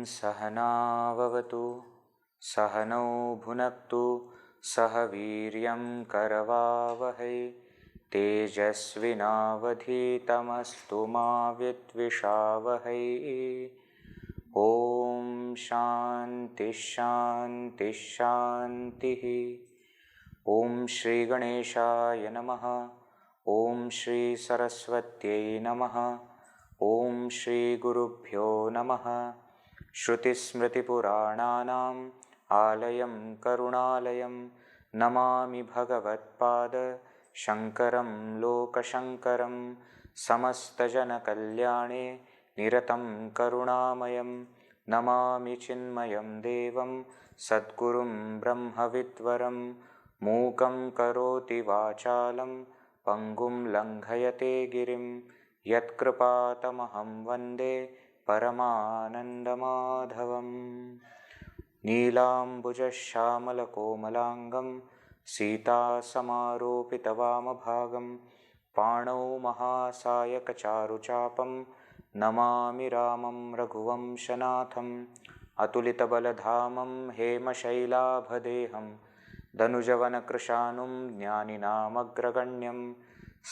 सहनाववतु सहनौ भुनक्तु सह वीर्यं करवावहै तेजस्विनावधीतमस्तु मा विद्विषावहै। ॐ शान्ति शान्ति शान्तिः। ॐ श्री गणेशाय नमः। ॐ श्री सरस्वत्यै नमः। ॐ श्री गुरुभ्यो नमः। श्रुतिस्मृतिपुराणानाम् आलयं करुणालयं नमामि भगवत्पाद शङ्करं लोकशङ्करं समस्तजनकल्याणे निरतं करुणामयं नमामि चिन्मयं देवं सद्गुरुं ब्रह्मविद्वरं मूकं करोति वाचालं पङ्गुं लङ्घयते गिरिं यत्कृपातमहं वन्दे परमानन्दमाधवम्। नीलाम्बुजश्यामलकोमलाङ्गं सीतासमारोपितवामभागं पाणौ महासायकचारुचापं नमामि रामं रघुवंशनाथम्। अतुलितबलधामं हेमशैलाभदेहं दनुजवनकृशानुं ज्ञानिनामग्रगण्यं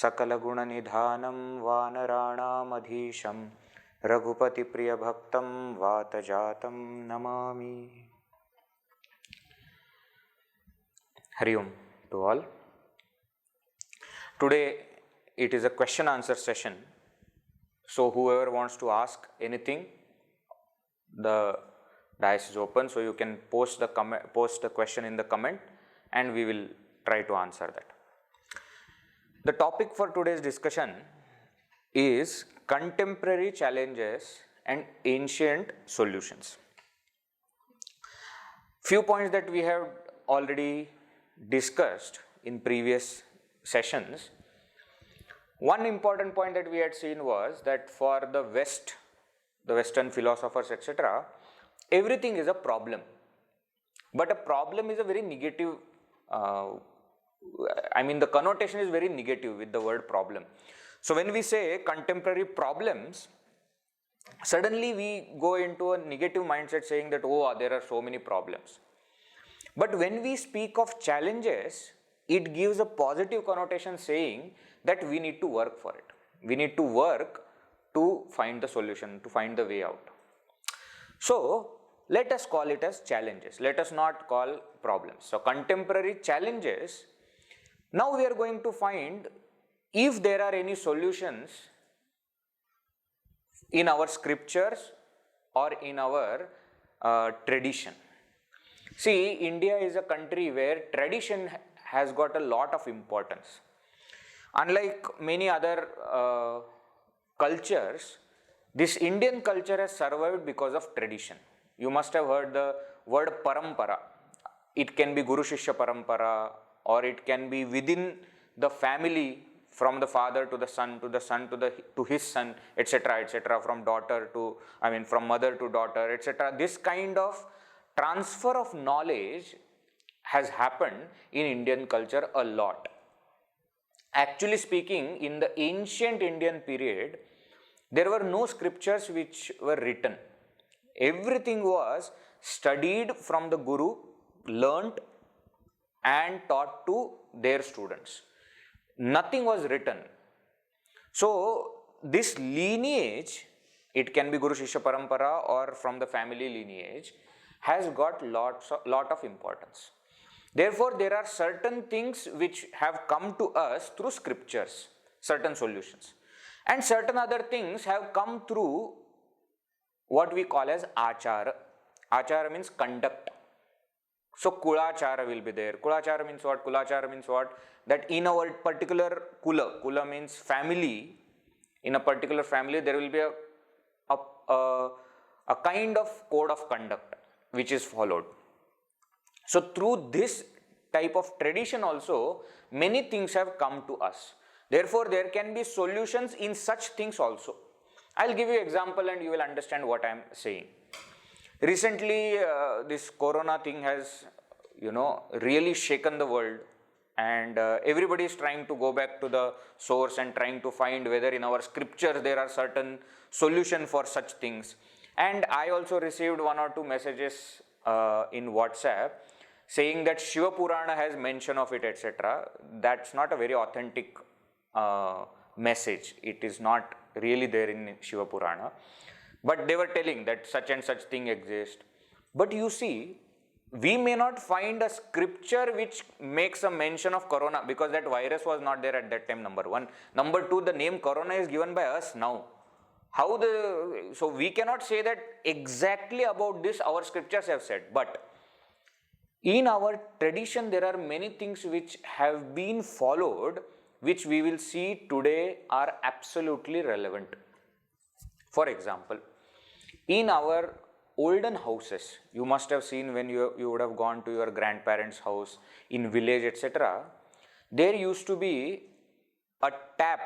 सकलगुणनिधानं वानराणामधीशं रघुपतिप्रियभक्तं वातजातं Namami. Hari Om to all. Today it is a question answer session. So whoever wants to ask anything, the dais is open, so you can post the question in the comment and we will try to answer that. The topic for today's discussion is contemporary challenges and ancient solutions. Few points that we have already discussed in previous sessions. One important point that we had seen was that for the West, the Western philosophers, etc., everything is a problem. But a problem is a very negative, the connotation is very negative with the word problem. So when we say contemporary problems, suddenly we go into a negative mindset saying that, oh, there are so many problems. But when we speak of challenges, it gives a positive connotation saying that we need to work for it. We need to work to find the solution, to find the way out. So let us call it as challenges. Let us not call problems. So contemporary challenges. Now we are going to find if there are any solutions in our scriptures or in our tradition. See, India is a country where tradition has got a lot of importance. Unlike many other cultures, this Indian culture has survived because of tradition. You must have heard the word parampara. It can be Guru Shishya parampara, or it can be within the family, from the father to the son, to the son to his son, etc., etc., from daughter to, from mother to daughter, etc. This kind of transfer of knowledge has happened in Indian culture a lot. Actually speaking, in the ancient Indian period, there were no scriptures which were written. Everything was studied from the Guru, learnt and taught to their students. Nothing was written. So this lineage, it can be Guru Shishya parampara or from the family lineage, has got lot of importance. Therefore, there are certain things which have come to us through scriptures, certain solutions, and certain other things have come through what we call as achara. Achara means conduct. So kulachara will be there. Kulachara means what? Kulachara means what? That in our particular kula means family, in a particular family there will be a kind of code of conduct which is followed. So through this type of tradition also, many things have come to us. Therefore, there can be solutions in such things also. I'll give you example and you will understand what I am saying. Recently, this corona thing has, really shaken the world, and everybody is trying to go back to the source and trying to find whether in our scriptures there are certain solution for such things. And I also received one or two messages in WhatsApp saying that Shiva Purana has mention of it, etc. That's not a very authentic message. It is not really there in Shiva Purana. But they were telling that such and such thing exists. But you see, we may not find a scripture which makes a mention of corona, because that virus was not there at that time, number one. Number two, the name corona is given by us now. So we cannot say that exactly about this our scriptures have said. But in our tradition, there are many things which have been followed, which we will see today are absolutely relevant. For example, in our olden houses, you must have seen when you would have gone to your grandparents' house in village, etc. There used to be a tap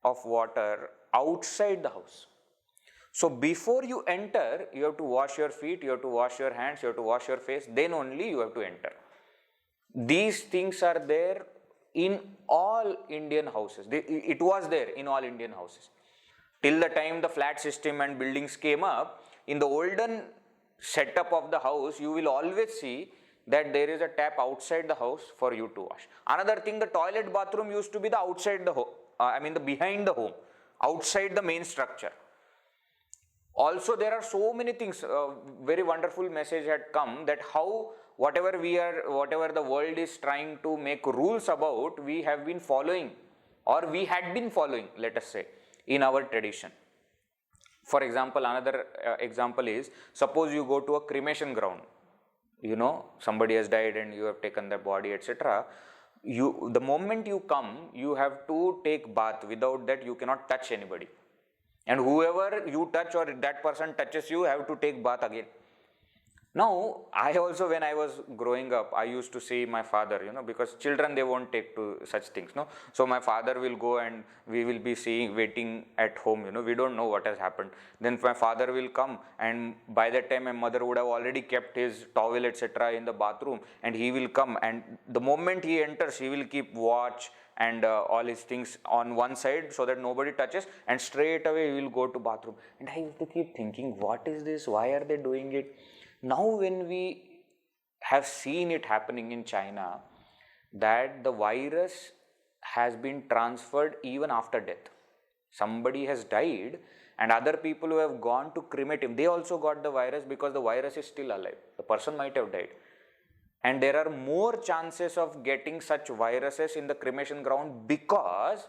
of water outside the house. So before you enter, you have to wash your feet, you have to wash your hands, you have to wash your face, then only you have to enter. These things are there in all Indian houses. It was there in all Indian houses. Till the time the flat system and buildings came up, in the olden setup of the house, you will always see that there is a tap outside the house for you to wash. Another thing, the toilet bathroom used to be the outside the home, the behind the home, outside the main structure. Also, there are so many things. Very wonderful message had come that how whatever the world is trying to make rules about, we have been following, or we had been following, let us say, in our tradition. For example, another example is, suppose you go to a cremation ground, somebody has died and you have taken the body, etc. The moment you come, you have to take bath. Without that, you cannot touch anybody. And whoever you touch or that person touches you, have to take bath again. Now, I also, when I was growing up, I used to see my father, because children, they won't take to such things, no. So my father will go and we will be waiting at home, we don't know what has happened. Then my father will come, and by that time my mother would have already kept his towel, etc. in the bathroom, and he will come, and the moment he enters, he will keep watch and all his things on one side so that nobody touches, and straight away he will go to bathroom. And I used to keep thinking, what is this? Why are they doing it? Now, when we have seen it happening in China, that the virus has been transferred even after death. Somebody has died and other people who have gone to cremate him, they also got the virus because the virus is still alive. The person might have died. And there are more chances of getting such viruses in the cremation ground because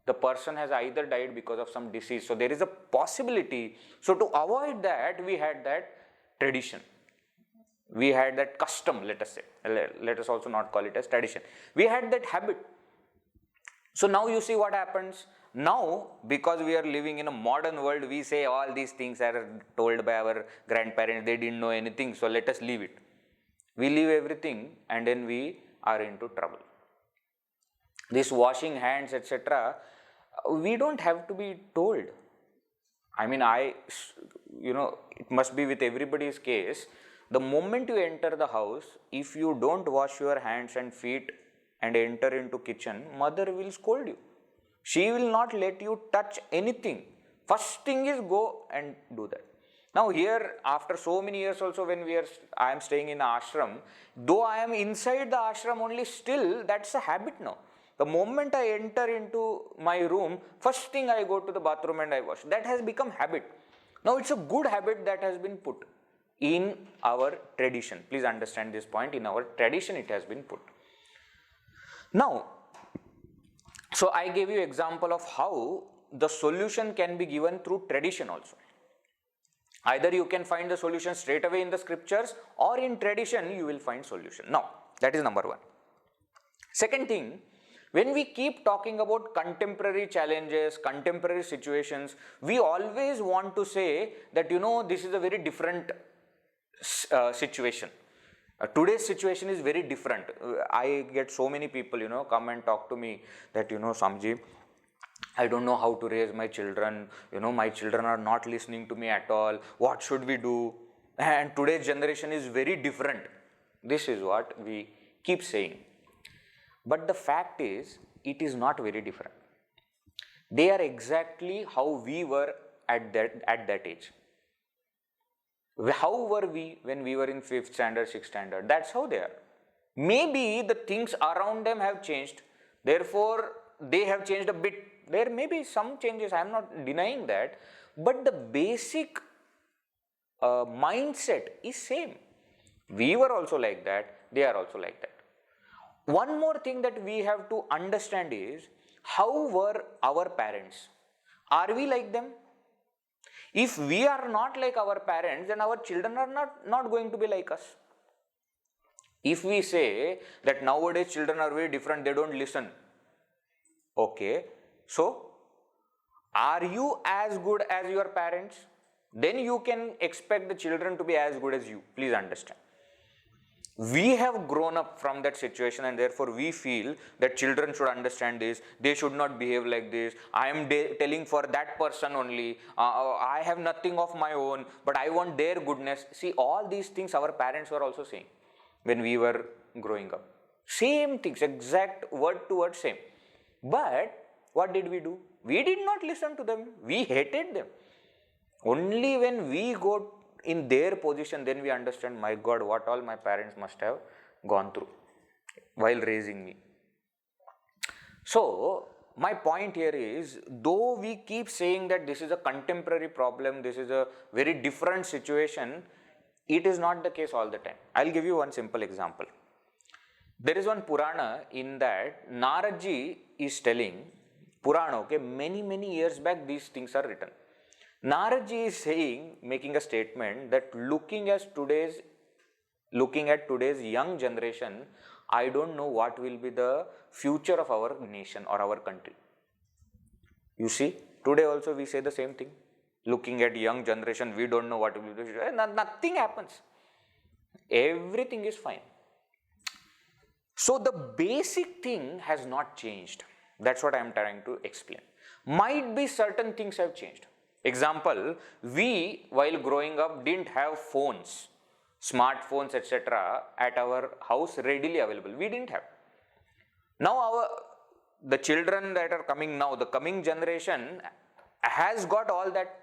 the person has either died because of some disease. So there is a possibility. So to avoid that, we had that tradition. We had that custom, let us say. Let us also not call it as tradition. We had that habit. So now you see what happens. Now, because we are living in a modern world, we say all these things are told by our grandparents. They didn't know anything, so let us leave it. We leave everything and then we are into trouble. This washing hands, etc., we don't have to be told. It must be with everybody's case. The moment you enter the house, if you don't wash your hands and feet and enter into kitchen, mother will scold you. She will not let you touch anything. First thing is go and do that. Now here, after so many years also, when I am staying in ashram, though I am inside the ashram only, still that's a habit now. The moment I enter into my room, first thing I go to the bathroom and I wash. That has become habit. Now it's a good habit that has been put in our tradition. Please understand this point. In our tradition, it has been put. Now, so I gave you example of how the solution can be given through tradition also. Either you can find the solution straight away in the scriptures, or in tradition you will find solution. Now, that is number one. Second thing, when we keep talking about contemporary challenges, contemporary situations, we always want to say that, this is a very different situation. Today's situation is very different. I get so many people, come and talk to me that, Swamiji, I don't know how to raise my children. My children are not listening to me at all. What should we do? And today's generation is very different. This is what we keep saying. But the fact is, it is not very different. They are exactly how we were at that age. How were we when we were in 5th standard, 6th standard? That's how they are. Maybe the things around them have changed. Therefore, they have changed a bit. There may be some changes, I am not denying that. But the basic mindset is same. We were also like that, they are also like that. One more thing that we have to understand is, how were our parents? Are we like them? If we are not like our parents, then our children are not going to be like us. If we say that nowadays children are very different, they don't listen. Okay, so are you as good as your parents? Then you can expect the children to be as good as you. Please understand. We have grown up from that situation, and therefore we feel that children should understand this, they should not behave like this. I am telling for that person only. I have nothing of my own, but I want their goodness. See, all these things our parents were also saying when we were growing up. Same things, exact word to word same. But what did we do? We did not listen to them. We hated them. Only when we go in their position, then we understand, my God, what all my parents must have gone through while raising me. So, my point here is, though we keep saying that this is a contemporary problem, this is a very different situation, it is not the case all the time. I'll give you one simple example. There is one Purana in that Naradji is telling, Purana, okay, many years back these things are written. Naradji is saying, making a statement that looking at today's young generation, I don't know what will be the future of our nation or our country. You see, today also we say the same thing. Looking at young generation, we don't know what will be the future. Nothing happens. Everything is fine. So the basic thing has not changed. That's what I am trying to explain. Might be certain things have changed. Example, we while growing up didn't have phones, smartphones, etc. at our house readily available. We didn't have. Now the children that are coming now, the coming generation has got all that.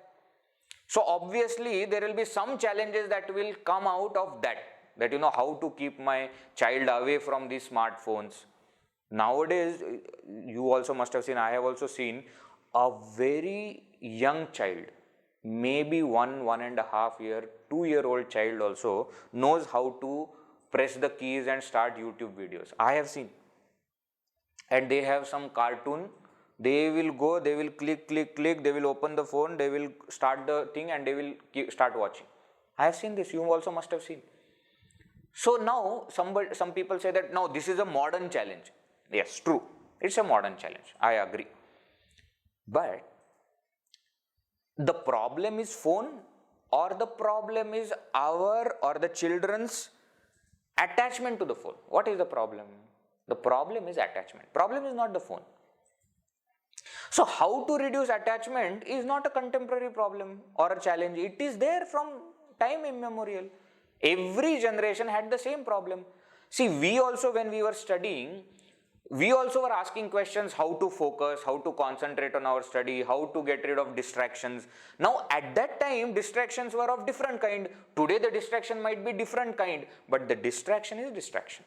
So obviously there will be some challenges that will come out of that how to keep my child away from these smartphones. Nowadays, you also must have seen, I have also seen, a very young child, maybe 1.5 year, 2-year-old child also knows how to press the keys and start YouTube videos. I have seen. And they have some cartoon, they will go, they will click, they will open the phone, they will start the thing and they will start watching. I have seen this, you also must have seen. So now some people say that, no, this is a modern challenge. Yes, true, it's a modern challenge, I agree. But the problem is phone, or the problem is our or the children's attachment to the phone? What is the problem? The problem is attachment. Problem is not the phone. So how to reduce attachment is not a contemporary problem or a challenge. It is there from time immemorial. Every generation had the same problem. See, we also, when we were studying, we also were asking questions, how to focus, how to concentrate on our study, how to get rid of distractions. Now at that time, distractions were of different kind. Today the distraction might be different kind, but the distraction is distraction.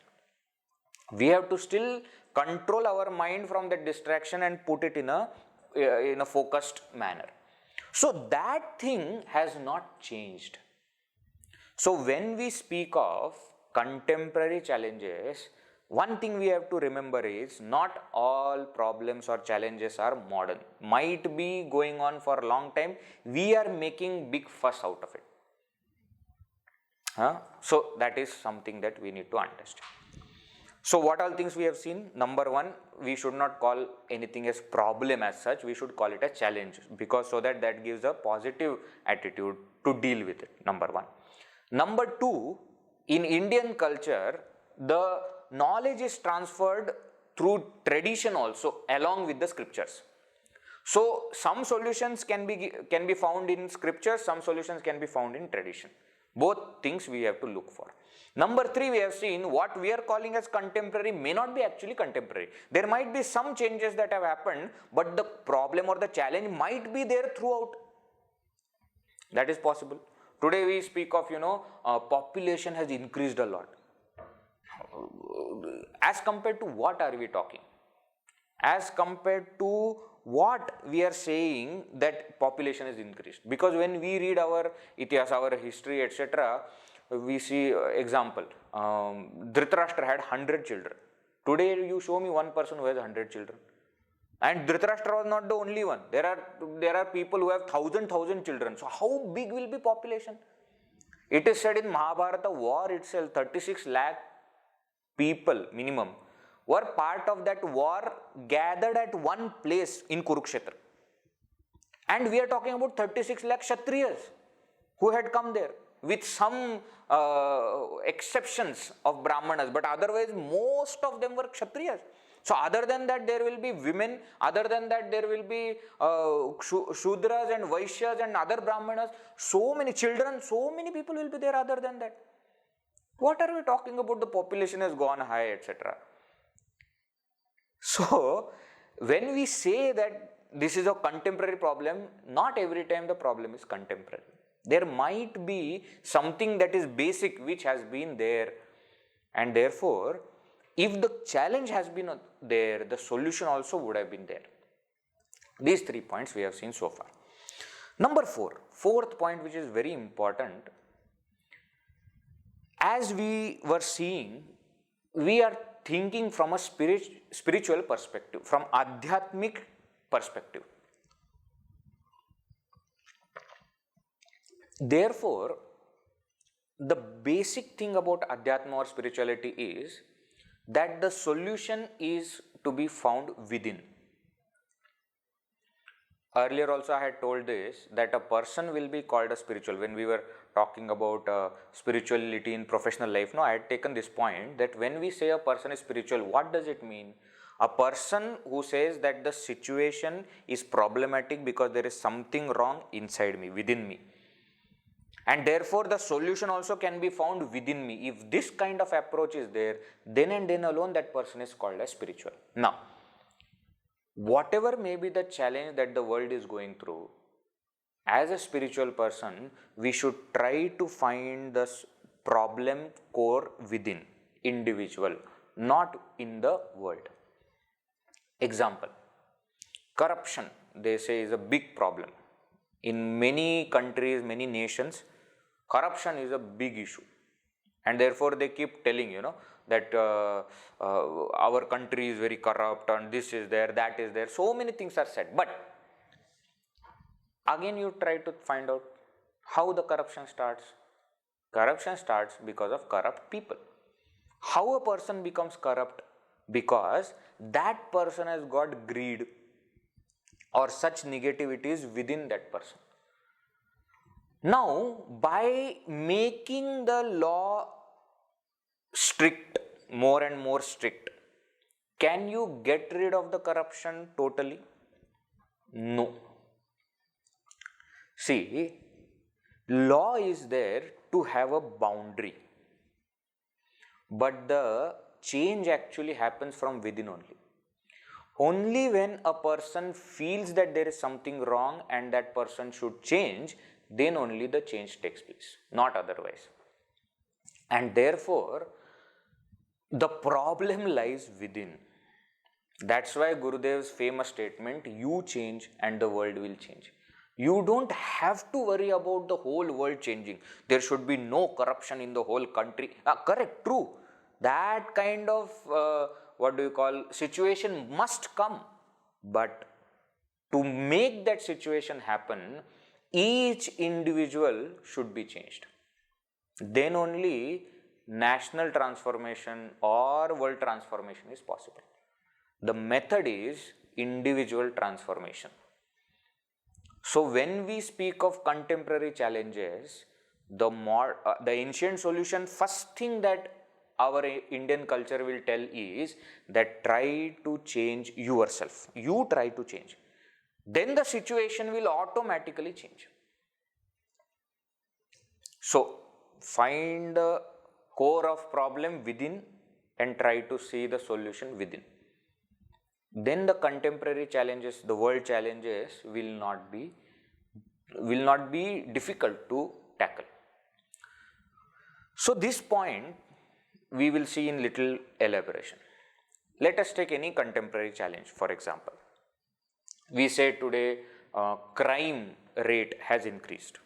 We have to still control our mind from that distraction and put it in a focused manner. So that thing has not changed. So when we speak of contemporary challenges, one thing we have to remember is not all problems or challenges are modern. Might be going on for a long time. We are making big fuss out of it. So that is something that we need to understand. So what all things we have seen? Number one, we should not call anything as problem as such. We should call it a challenge, because so that gives a positive attitude to deal with it. Number one. Number two, in Indian culture, the knowledge is transferred through tradition also along with the scriptures. So some solutions can be found in scriptures, some solutions can be found in tradition. Both things we have to look for. Number three, we have seen what we are calling as contemporary may not be actually contemporary. There might be some changes that have happened, but the problem or the challenge might be there throughout. That is possible. Today we speak of, population has increased a lot. As compared to what are we talking? As compared to what we are saying that population is increased? Because when we read our itihas, our history, etc., we see example, Dhritarashtra had 100 children. Today you show me one person who has 100 children. And Dhritarashtra was not the only one. There are people who have thousand children. So how big will be population? It is said in Mahabharata war itself, 36 lakh people minimum were part of that war, gathered at one place in Kurukshetra. And we are talking about 36 lakh Kshatriyas who had come there, with some exceptions of Brahmanas, but otherwise most of them were Kshatriyas. So other than that there will be women, other than that there will be Shudras and Vaishyas and other Brahmanas, so many children, so many people will be there other than that. What are we talking about? The population has gone high, etc. So when we say that this is a contemporary problem, not every time the problem is contemporary. There might be something that is basic which has been there, and therefore if the challenge has been there, the solution also would have been there. These 3 points we have seen so far. Number fourth point, which is very important. As we were seeing, we are thinking from a spiritual perspective, from adhyatmic perspective. Therefore, the basic thing about Adhyatma or spirituality is that the solution is to be found within. Earlier also I had told this, that a person will be called a spiritual. When we were talking about spirituality in professional life, I had taken this point that when we say a person is spiritual, what does it mean? A person who says that the situation is problematic because there is something wrong inside me, within me. And therefore the solution also can be found within me. If this kind of approach is there, then and then alone that person is called as spiritual. Now, whatever may be the challenge that the world is going through, as a spiritual person, we should try to find the problem core within, individual, not in the world. Example, corruption, they say, is a big problem. In many countries, many nations, corruption is a big issue, and therefore they keep telling, that our country is very corrupt and this is there, that is there. So many things are said, but again you try to find out how the corruption starts. Corruption starts because of corrupt people. How a person becomes corrupt? Because that person has got greed or such negativities within that person. Now, by making the law strict, more and more strict, can you get rid of the corruption totally? No. See, law is there to have a boundary, but the change actually happens from within only. Only when a person feels that there is something wrong and that person should change, then only the change takes place, not otherwise. And therefore, the problem lies within. That's why Gurudev's famous statement, you change and the world will change. You don't have to worry about the whole world changing. There should be no corruption in the whole country. Correct, true. That kind of situation must come. But to make that situation happen, each individual should be changed. Then only national transformation or world transformation is possible. The method is individual transformation. So when we speak of contemporary challenges, the ancient solution, first thing that our Indian culture will tell is that try to change yourself. You try to change. Then the situation will automatically change. So find the core of problem within and try to see the solution within. Then the contemporary challenges, the world challenges will not be difficult to tackle. So this point we will see in little elaboration. Let us take any contemporary challenge. For example, we say today crime rate has increased.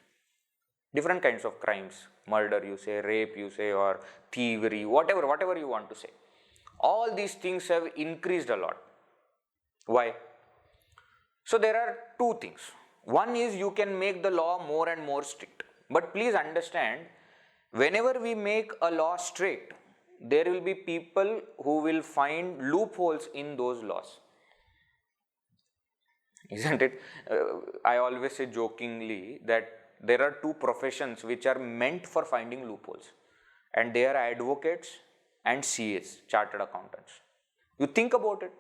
Different kinds of crimes, murder you say, rape you say, or thievery, whatever you want to say. All these things have increased a lot. Why? So there are two things. One is you can make the law more and more strict. But please understand, whenever we make a law strict, there will be people who will find loopholes in those laws. Isn't it? I always say jokingly that there are two professions which are meant for finding loopholes, and they are advocates and CAs, chartered accountants. You think about it.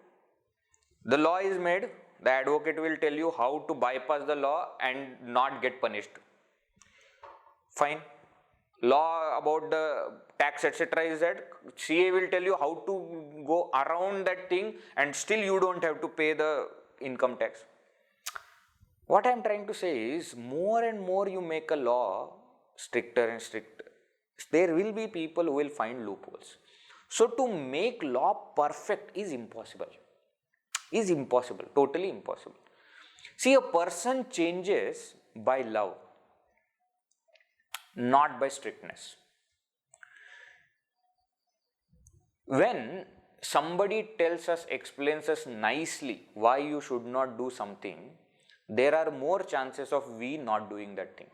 The law is made, the advocate will tell you how to bypass the law and not get punished. Fine. Law about the tax etc. is that CA will tell you how to go around that thing and still you don't have to pay the income tax. What I am trying to say is, more and more you make a law stricter and stricter, there will be people who will find loopholes. So to make law perfect is impossible. Totally impossible. See, a person changes by love, not by strictness. When somebody tells us, explains us nicely why you should not do something, there are more chances of we not doing that thing.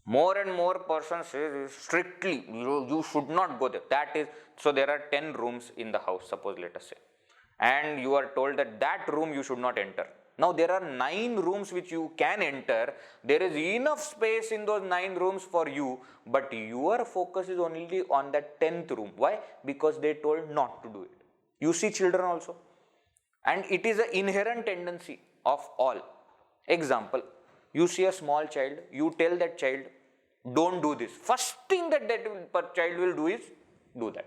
More and more person says strictly, you should not go there. That is, so there are 10 rooms in the house, suppose, let us say, and you are told that room you should not enter. Now there are 9 rooms which you can enter. There is enough space in those 9 rooms for you, but your focus is only on that 10th room. Why? Because they told not to do it. You see children also, and it is an inherent tendency of all. Example, you see a small child, you tell that child, don't do this. First thing that child will do is do that.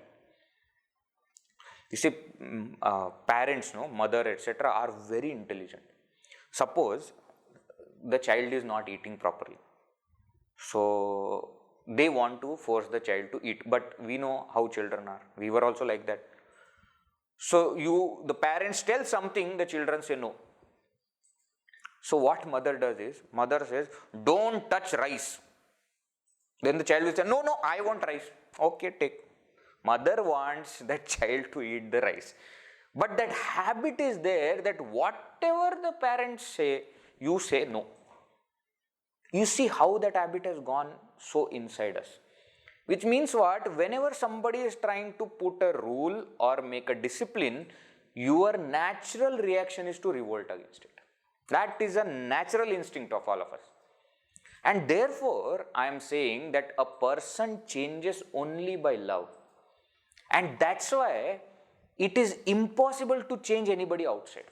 You see, parents, mother, etc. are very intelligent. Suppose the child is not eating properly, so they want to force the child to eat, but we know how children are. We were also like that. So the parents tell something, the children say no. So what mother does is, mother says, don't touch rice. Then the child will say, no, I want rice. Okay, take. Mother wants that child to eat the rice. But that habit is there that whatever the parents say, you say no. You see how that habit has gone so inside us. Which means what? Whenever somebody is trying to put a rule or make a discipline, your natural reaction is to revolt against it. That is a natural instinct of all of us. And therefore, I am saying that a person changes only by love. And that's why it is impossible to change anybody outside.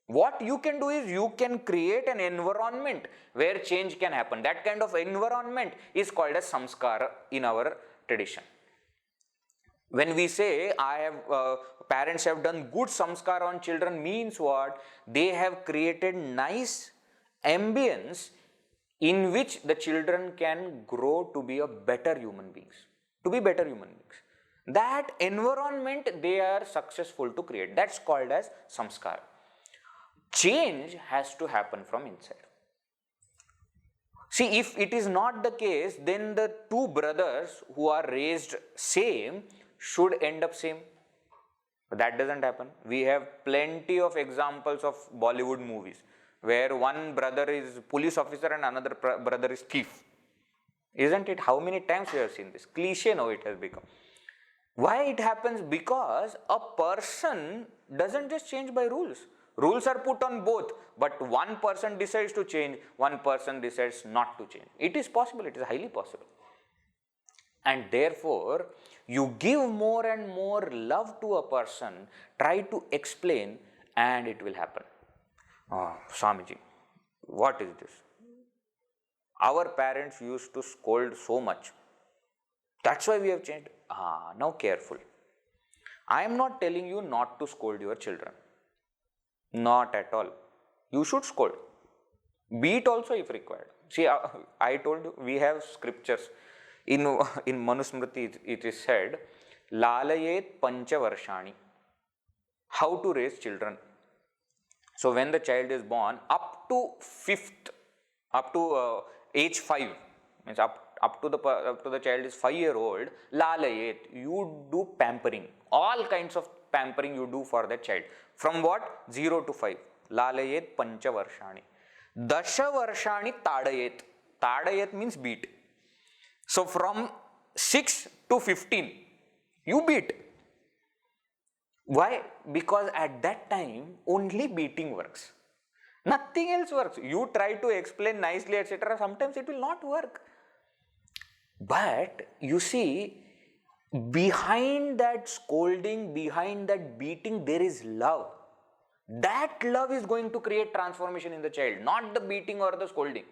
What you can do is you can create an environment where change can happen. That kind of environment is called as samskara in our tradition. When we say parents have done good samskara on children, means what? They have created nice ambience in which the children can grow to be better human beings. That environment they are successful to create. That's called as samskara. Change has to happen from inside. See, if it is not the case, then the two brothers who are raised same should end up same. But that doesn't happen. We have plenty of examples of Bollywood movies where one brother is police officer and another brother is thief. Isn't it? How many times we have seen this? Cliche now it has become. Why it happens? Because a person doesn't just change by rules. Rules are put on both, but one person decides to change, one person decides not to change. It is possible, it is highly possible. And therefore, you give more and more love to a person, try to explain, and it will happen. Oh, Swamiji, what is this? Our parents used to scold so much. That's why we have changed. Now careful. I am not telling you not to scold your children. Not at all. You should scold. Beat also if required. See, I told you, we have scriptures. In Manusmriti it is said, Lalayet Panchavarshani. How to raise children. So when the child is born, up to age 5, means up to the child is 5-year-old, Lalayet, you do pampering. All kinds of pampering you do for that child. From what? 0 to 5. Lalayet Panchavarshani. Dasha Varshani Tadayet. Tadayet means beat. So from 6 to 15, you beat. Why? Because at that time, only beating works. Nothing else works. You try to explain nicely, etc. Sometimes it will not work. But you see, behind that scolding, behind that beating, there is love. That love is going to create transformation in the child, not the beating or the scolding.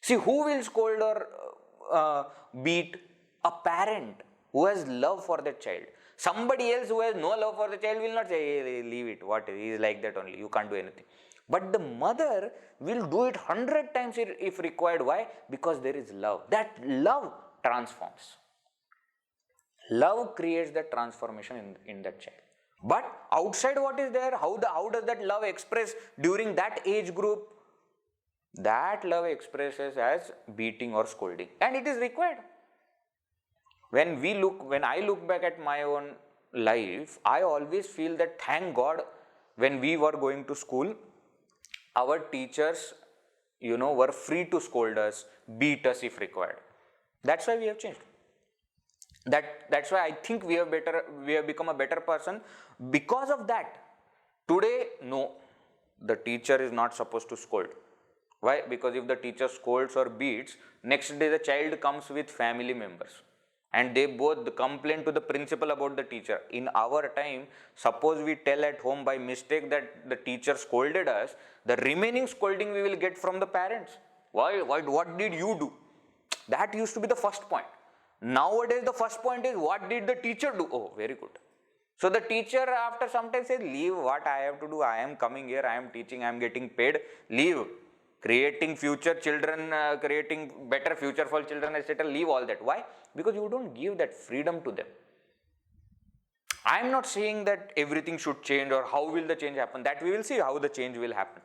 See, who will scold or beat? A parent who has love for that child. Somebody else who has no love for the child will not say, hey, leave it, what, he is like that only, you can't do anything. But the mother will do it 100 times if required. Why? Because there is love. That love transforms. Love creates that transformation in that child. But outside what is there? How does that love express during that age group? That love expresses as beating or scolding, and it is required. When I look back at my own life, I always feel that thank God when we were going to school, our teachers, were free to scold us, beat us if required. That's why we have changed. That's why I think we have become a better person because of that. Today, no, the teacher is not supposed to scold. Why? Because if the teacher scolds or beats, next day the child comes with family members and they both complain to the principal about the teacher. In our time, suppose we tell at home by mistake that the teacher scolded us, the remaining scolding we will get from the parents. Why? What did you do? That used to be the first point. Nowadays, the first point is, what did the teacher do? Oh, very good. So the teacher after some time says, leave, what I have to do? I am coming here, I am teaching, I am getting paid, leave. Creating future children, creating better future for children, etc. Leave all that. Why? Because you don't give that freedom to them. I am not saying that everything should change or how will the change happen. That we will see how the change will happen.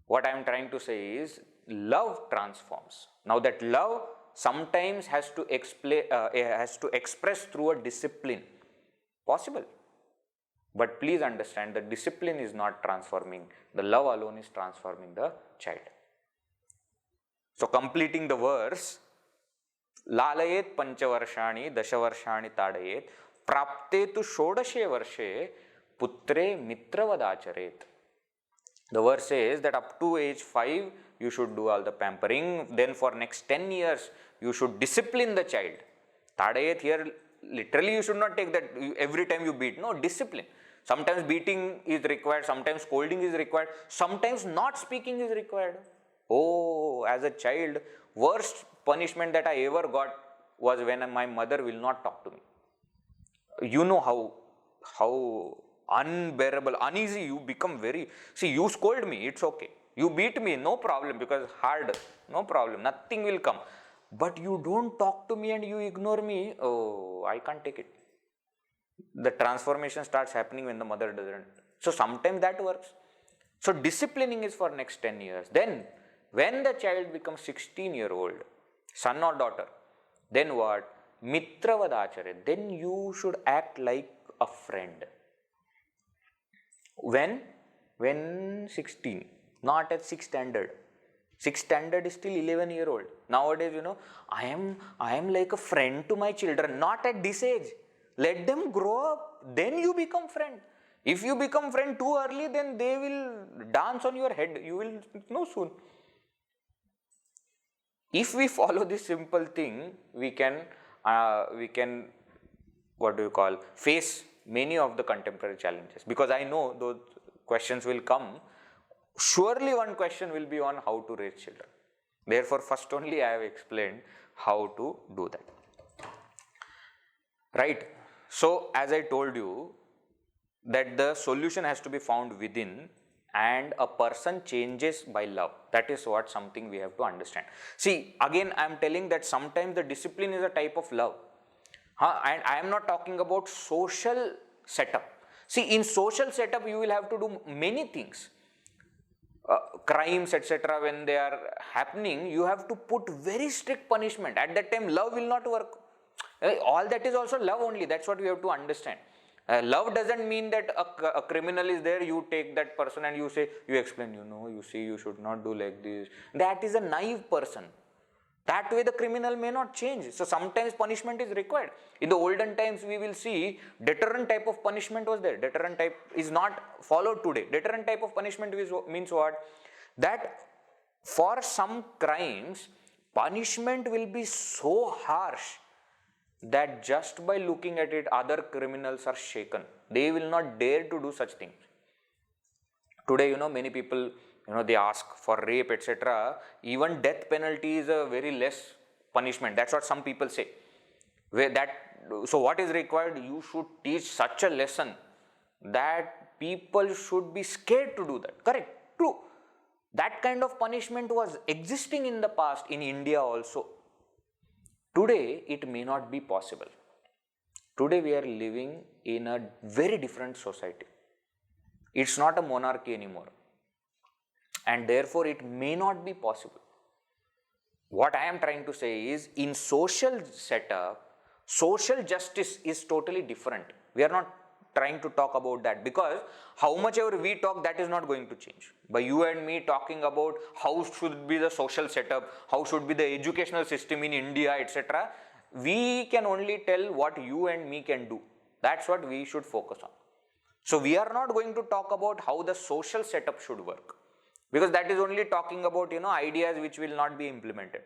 What I am trying to say is, love transforms. Now that love sometimes has to express through a discipline. Possible. But please understand, the discipline is not transforming. The love alone is transforming the child. So completing the verse, Lalayet Panchavarshani Dashavarshani Tadayet Prapte tu Shodashe Varshe Putre Mitravadacharet. The verse says that up to age 5 you should do all the pampering. Then for next 10 years you should discipline the child. Tadayet here literally you should not take that every time you beat. No, discipline. Sometimes beating is required, sometimes scolding is required, sometimes not speaking is required. Oh, as a child, worst punishment that I ever got was when my mother will not talk to me. You know how unbearable, uneasy you become see, you scold me, it's okay. You beat me, no problem, because hard, no problem, nothing will come. But you don't talk to me and you ignore me, oh, I can't take it. The transformation starts happening when the mother doesn't. So sometimes that works. So disciplining is for next 10 years. Then when the child becomes 16-year-old, son or daughter, then what? mitravad acharet, then you should act like a friend. When 16, not at 6 standard. 6 standard is still 11-year-old. Nowadays, I am like a friend to my children, not at this age. Let them grow up, then you become friend. If you become friend too early, then they will dance on your head. You will know soon. If we follow this simple thing, we can face many of the contemporary challenges. Because I know those questions will come. Surely one question will be on how to raise children. Therefore, first only I have explained how to do that. Right? So, as I told you, that the solution has to be found within, and a person changes by love. That is what something we have to understand. See, again I am telling that sometimes the discipline is a type of love. And I am not talking about social setup. See, in social setup you will have to do many things. Crimes etc. when they are happening, you have to put very strict punishment. At that time love will not work. All that is also love only. That's what we have to understand. Love doesn't mean that a criminal is there, you take that person and you explain, you see, you should not do like this. That is a naive person. That way the criminal may not change. So sometimes punishment is required. In the olden times we will see deterrent type of punishment was there. Deterrent type is not followed today. Deterrent type of punishment means what? That for some crimes punishment will be so harsh that just by looking at it other criminals are shaken. They will not dare to do such things. Today many people they ask for rape etc. Even death penalty is a very less punishment. That's what some people say. So what is required? You should teach such a lesson that people should be scared to do that. Correct? True. That kind of punishment was existing in the past in India also. Today it may not be possible. Today we are living in a very different society. It's not a monarchy anymore. And therefore it may not be possible. What I am trying to say is, in social setup, social justice is totally different. We are not trying to talk about that, because how much ever we talk, that is not going to change. By you and me talking about how should be the social setup, how should be the educational system in India etc., we can only tell what you and me can do. That's what we should focus on. So we are not going to talk about how the social setup should work, because that is only talking about ideas which will not be implemented.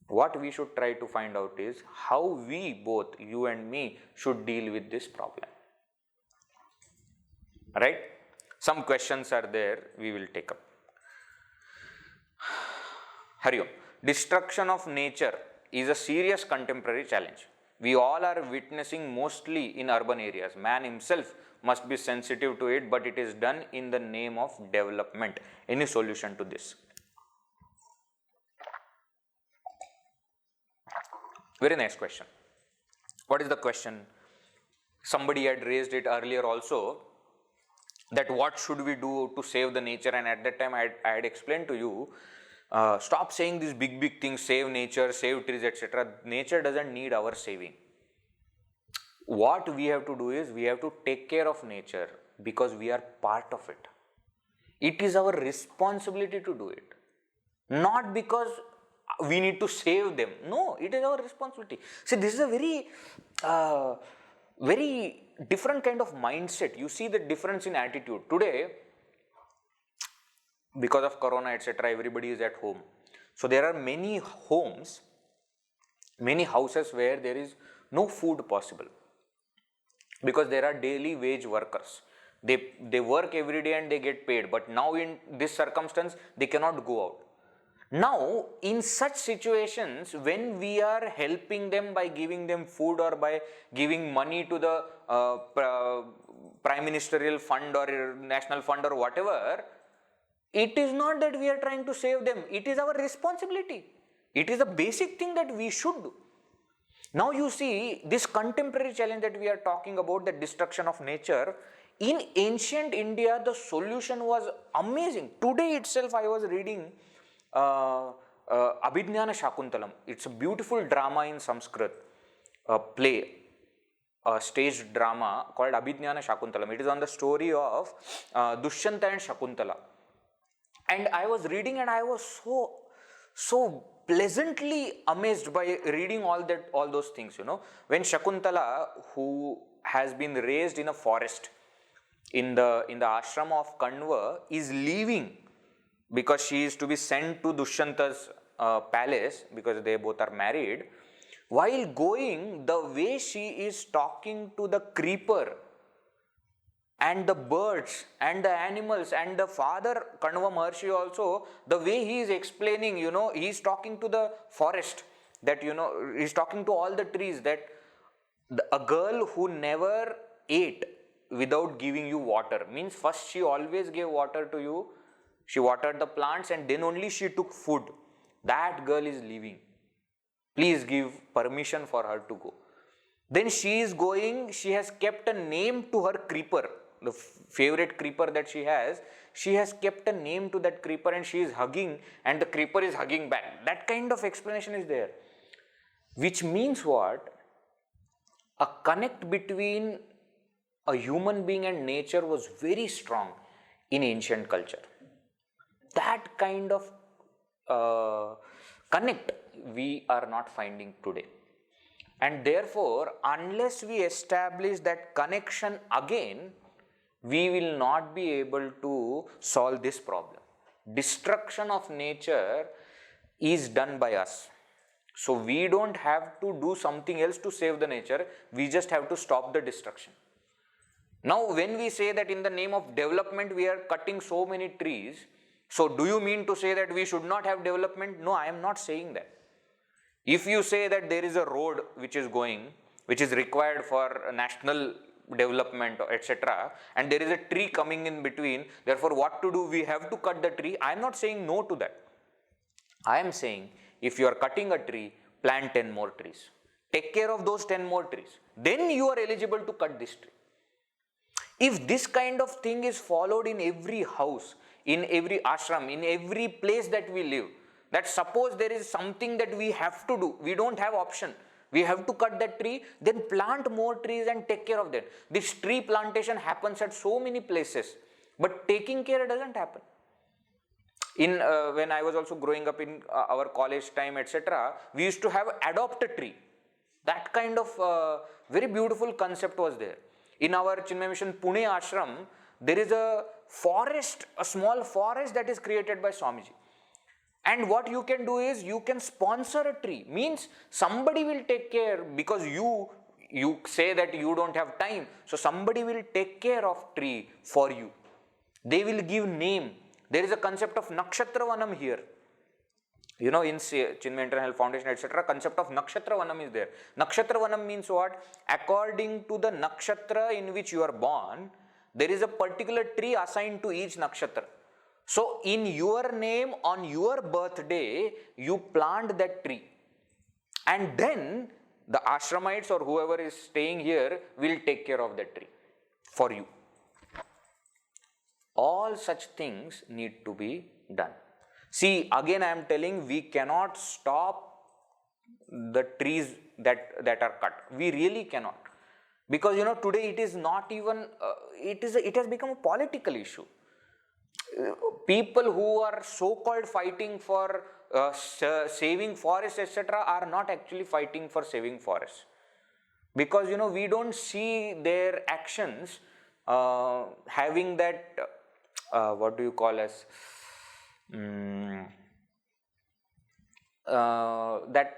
What we should try to find out is how we both, you and me, should deal with this problem. Right? Some questions are there, we will take up. Hari Om. Destruction of nature is a serious contemporary challenge. We all are witnessing mostly in urban areas. Man himself must be sensitive to it, but it is done in the name of development. Any solution to this? Very nice question. What is the question? Somebody had raised it earlier also, that what should we do to save the nature, and at that time I had explained to you, stop saying these big things, save nature, save trees etc. Nature doesn't need our saving. What we have to do is, we have to take care of nature because we are part of it. It is our responsibility to do it, not because we need to save them. No, it is our responsibility. See, this is a very different kind of mindset. You see the difference in attitude. Today, because of corona etc., everybody is at home. So there are many homes, many houses where there is no food possible, because there are daily wage workers. They work every day and they get paid, but now in this circumstance they cannot go out. Now in such situations, when we are helping them by giving them food or by giving money to the prime ministerial fund or national fund or whatever, it is not that we are trying to save them. It is our responsibility. It is a basic thing that we should do. Now you see this contemporary challenge that we are talking about, the destruction of nature. In ancient India, the solution was amazing. Today itself I was reading Abhijnana Shakuntalam. It's a beautiful drama in Sanskrit, a play, a staged drama called Abhijnana Shakuntalam. It is on the story of Dushyanta and Shakuntala. And I was reading and I was so pleasantly amazed by reading all those things, When Shakuntala, who has been raised in a forest, in the ashram of Kanva, is leaving because she is to be sent to Dushyanta's palace because they both are married. While going, the way she is talking to the creeper and the birds and the animals and the father Kanva Maharshi also, the way he is explaining, he is talking to the forest, that he is talking to all the trees, that a girl who never ate without giving you water, means first she always gave water to you, she watered the plants and then only she took food. That girl is leaving. Please give permission for her to go. Then she is going, she has kept a name to her creeper, the favorite creeper that she has kept a name to that creeper and she is hugging and the creeper is hugging back. That kind of explanation is there. Which means what? A connect between a human being and nature was very strong in ancient culture. That kind of connect we are not finding today. And therefore, unless we establish that connection again, we will not be able to solve this problem. Destruction of nature is done by us. So we don't have to do something else to save the nature, we just have to stop the destruction. Now when we say that in the name of development we are cutting so many trees, so do you mean to say that we should not have development? No, I am not saying that. If you say that there is a road which is required for national development, etc., and there is a tree coming in between, therefore what to do? We have to cut the tree. I am not saying no to that. I am saying if you are cutting a tree, plant 10 more trees. Take care of those 10 more trees. Then you are eligible to cut this tree. If this kind of thing is followed in every house, in every ashram, in every place that we live, that suppose there is something that we have to do, we don't have option, we have to cut that tree, then plant more trees and take care of them. This tree plantation happens at so many places, but taking care doesn't happen. When I was also growing up in our college time, etc., we used to have adopt a tree. That kind of very beautiful concept was there. In our Chinmay Mission Pune ashram, there is a forest, a small forest that is created by Swamiji. And what you can do is you can sponsor a tree, means somebody will take care, because you say that you don't have time, so somebody will take care of tree for you. They will give name. There is a concept of Nakshatra Vanam here. In Chinmay International Foundation, etc., concept of Nakshatra Vanam is there. Nakshatra Vanam means what? According to the nakshatra in which you are born, there is a particular tree assigned to each nakshatra. So, in your name, on your birthday, you plant that tree. And then, the ashramites or whoever is staying here will take care of that tree for you. All such things need to be done. See, again I am telling, we cannot stop the trees that are cut. We really cannot. Because today it is not even, it has become a political issue. People who are so-called fighting for saving forests, etc., are not actually fighting for saving forests. Because we don't see their actions having that, what do you call as, that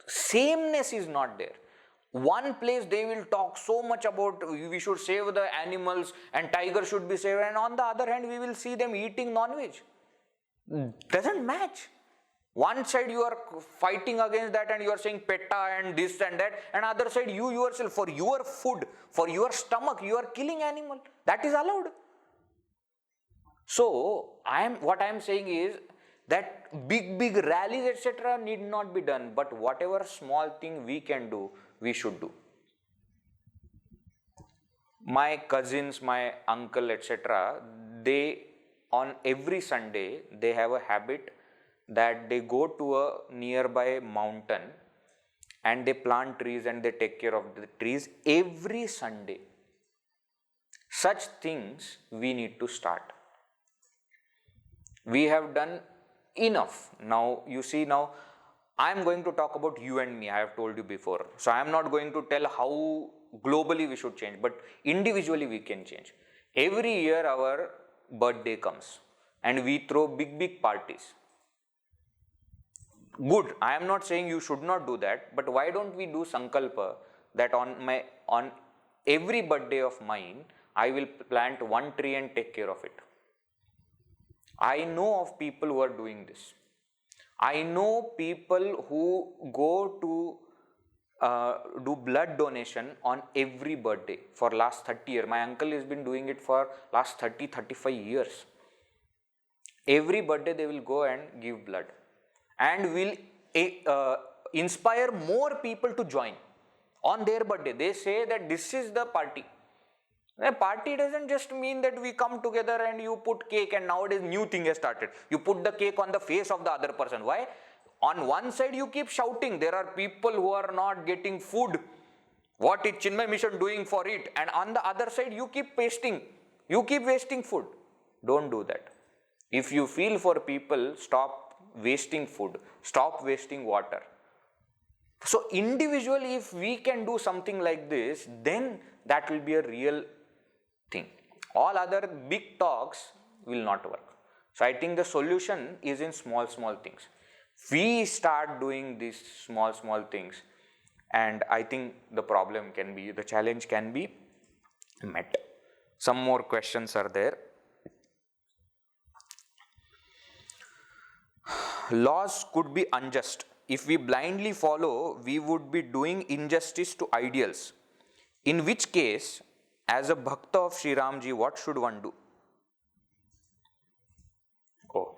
sameness is not there. One place they will talk so much about we should save the animals and tiger should be saved, and on the other hand we will see them eating non-veg. Doesn't match. One side you are fighting against that and you are saying PETA and this and that, and other side you yourself, for your food, for your stomach, you are killing animal. That is allowed. So what I am saying is that big rallies, etc., need not be done, but whatever small thing we can do, we should do. My cousins, my uncle, etc., they on every Sunday they have a habit that they go to a nearby mountain and they plant trees and they take care of the trees every Sunday. Such things we need to start. We have done enough. Now you see, now I am going to talk about you and me, I have told you before. So I am not going to tell how globally we should change, but individually we can change. Every year our birthday comes and we throw big parties. Good, I am not saying you should not do that, but why don't we do sankalpa that on every birthday of mine I will plant one tree and take care of it. I know of people who are doing this. I know people who go to do blood donation on every birthday for last 30 years. My uncle has been doing it for last 35 years. Every birthday they will go and give blood and will inspire more people to join on their birthday. They say that this is the party. A party doesn't just mean that we come together and you put cake, and nowadays new thing has started. You put the cake on the face of the other person. Why? On one side you keep shouting, there are people who are not getting food. What is Chinmay Mission doing for it? And on the other side you keep pasting. You keep wasting food. Don't do that. If you feel for people, stop wasting food. Stop wasting water. So individually, if we can do something like this, then that will be a real thing. All other big talks will not work. So I think the solution is in small things. We start doing these small things, and I think the challenge can be met. Some more questions are there. Laws could be unjust. If we blindly follow, we would be doing injustice to ideals. In which case, as a bhakta of Sri Ramji, what should one do? Oh,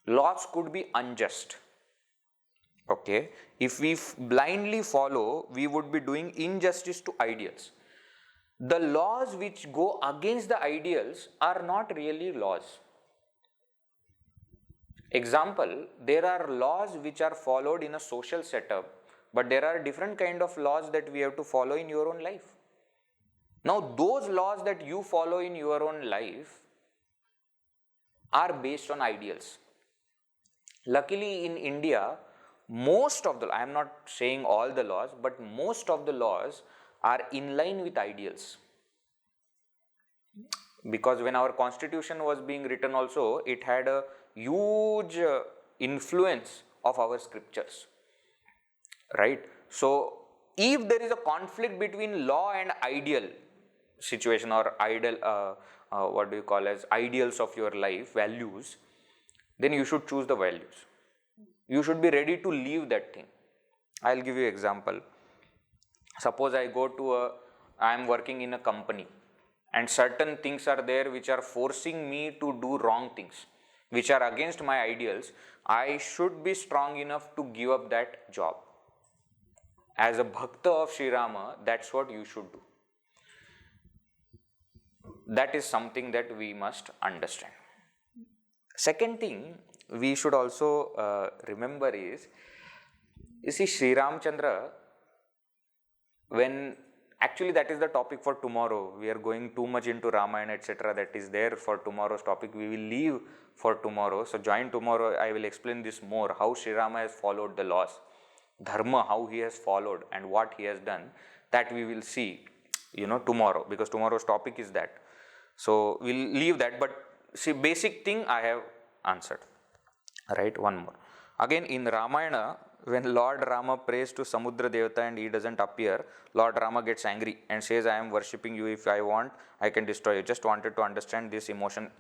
laws could be unjust. Okay, if we blindly follow, we would be doing injustice to ideals. The laws which go against the ideals are not really laws. Example, there are laws which are followed in a social setup, but there are different kind of laws that we have to follow in your own life. Now, those laws that you follow in your own life are based on ideals. Luckily in India, I am not saying all the laws, but most of the laws are in line with ideals. Because when our constitution was being written also, it had a huge influence of our scriptures, right? So if there is a conflict between law and ideal situation, or ideal what do you call as ideals of your life, values, then you should choose the values. You should be ready to leave that thing. I'll give you an example. Suppose I am working in a company, and certain things are there which are forcing me to do wrong things, which are against my ideals. I should be strong enough to give up that job. As a bhakta of Sri Rama, that's what you should do. That is something that we must understand. Second thing we should also remember is, you see, Sri Ramchandra, when actually that is the topic for tomorrow. We are going too much into Ramayana, etc. That is there for tomorrow's topic. We will leave for tomorrow. So join tomorrow. I will explain this more, how Sri Rama has followed the laws, dharma, how he has followed and what he has done. That we will see, tomorrow, because tomorrow's topic is that. So we'll leave that, but see, basic thing I have answered. Right, one more. Again in Ramayana, when Lord Rama prays to Samudra Devata and he doesn't appear, Lord Rama gets angry and says, I am worshipping you. If I want, I can destroy you. Just wanted to understand this emotion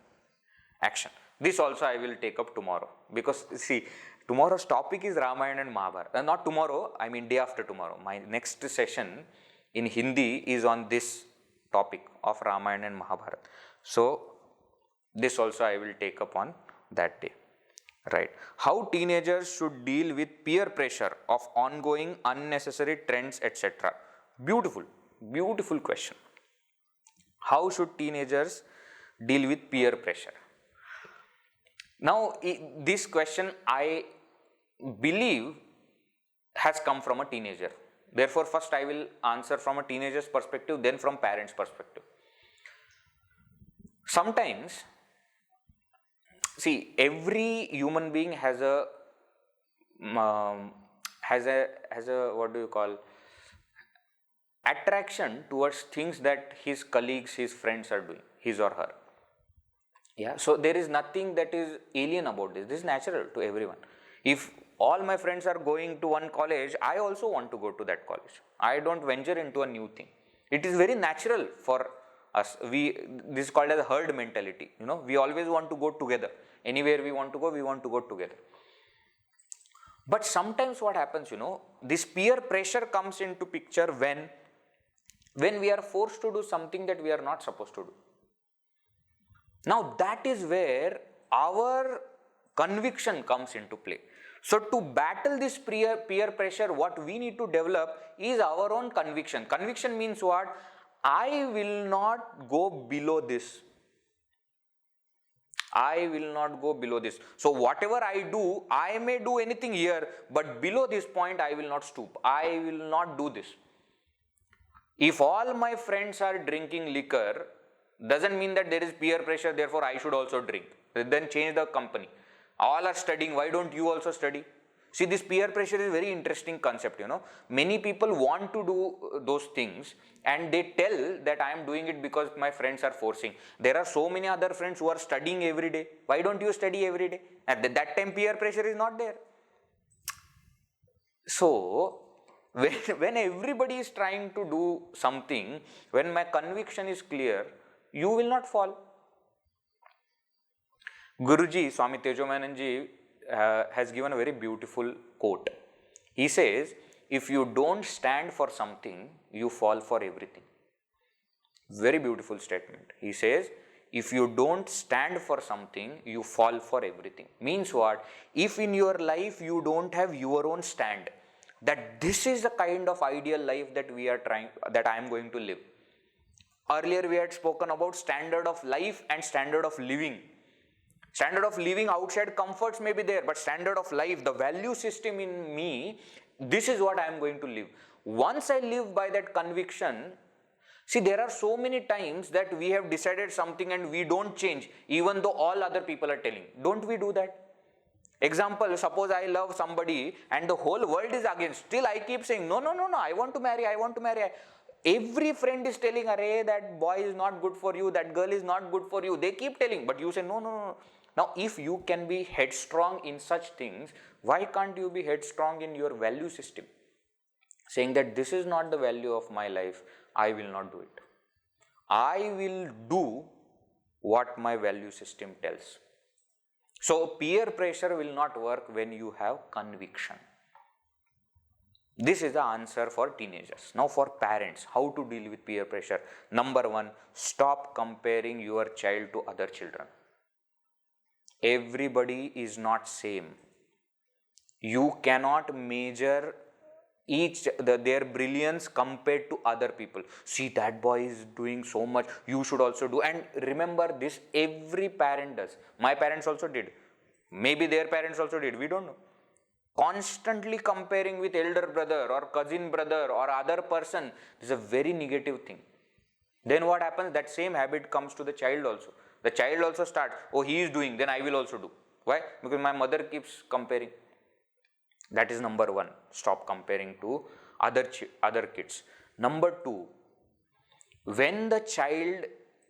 action. This also I will take up tomorrow, because see, tomorrow's topic is Ramayana and Mahabharata. Not tomorrow, I mean day after tomorrow. My next session in Hindi is on this topic of Ramayana and Mahabharata. So this also I will take up on that day. Right. How teenagers should deal with peer pressure of ongoing unnecessary trends, etc. Beautiful question. How should teenagers deal with peer pressure? Now this question I believe has come from a teenager. Therefore first I will answer from a teenager's perspective, then from parents' perspective. Sometimes, see, every human being has a what do you call, attraction towards things that his colleagues, his friends are doing, his or her. Yeah, so there is nothing that is alien about this. This is natural to everyone. If all my friends are going to one college, I also want to go to that college. I don't venture into a new thing. It is very natural for us. This is called as a herd mentality. You know, we always want to go together. Anywhere we want to go together. But sometimes what happens, you know, this peer pressure comes into picture when we are forced to do something that we are not supposed to do. Now that is where our conviction comes into play. So to battle this peer pressure, what we need to develop is our own conviction. Conviction means what? I will not go below this. I will not go below this. So whatever I do, I may do anything here, but below this point I will not stoop. I will not do this. If all my friends are drinking liquor, doesn't mean that there is peer pressure, therefore I should also drink. Then change the company. All are studying, why don't you also study? See, this peer pressure is a very interesting concept, you know. Many people want to do those things and they tell that I am doing it because my friends are forcing. There are so many other friends who are studying every day. Why don't you study every day? At that time peer pressure is not there. So, when everybody is trying to do something, when my conviction is clear, you will not fall. Guruji, Swami Tejomayananji has given a very beautiful quote. He says, if you don't stand for something, you fall for everything. Very beautiful statement. He says, if you don't stand for something, you fall for everything. Means what? If in your life you don't have your own stand, that this is the kind of ideal life that I am going to live. Earlier we had spoken about standard of life and standard of living. Standard of living, outside comforts may be there, but standard of life, the value system in me, this is what I am going to live. Once I live by that conviction, see, there are so many times that we have decided something and we don't change, even though all other people are telling. Don't we do that? Example, suppose I love somebody and the whole world is against. Still I keep saying, no, I want to marry. Every friend is telling, array, that boy is not good for you, that girl is not good for you. They keep telling, but you say, no. Now, if you can be headstrong in such things, why can't you be headstrong in your value system? Saying that this is not the value of my life, I will not do it. I will do what my value system tells. So, peer pressure will not work when you have conviction. This is the answer for teenagers. Now for parents, how to deal with peer pressure? Number one, stop comparing your child to other children. Everybody is not same. You cannot measure their brilliance compared to other people. See, that boy is doing so much, you should also do. And remember this, every parent does. My parents also did. Maybe their parents also did, we don't know. Constantly comparing with elder brother or cousin brother or other person is a very negative thing. Then what happens? That same habit comes to the child also. The child also starts, oh, he is doing, then I will also do. Why? Because my mother keeps comparing. That is number one. Stop comparing to other kids. Number two, when the child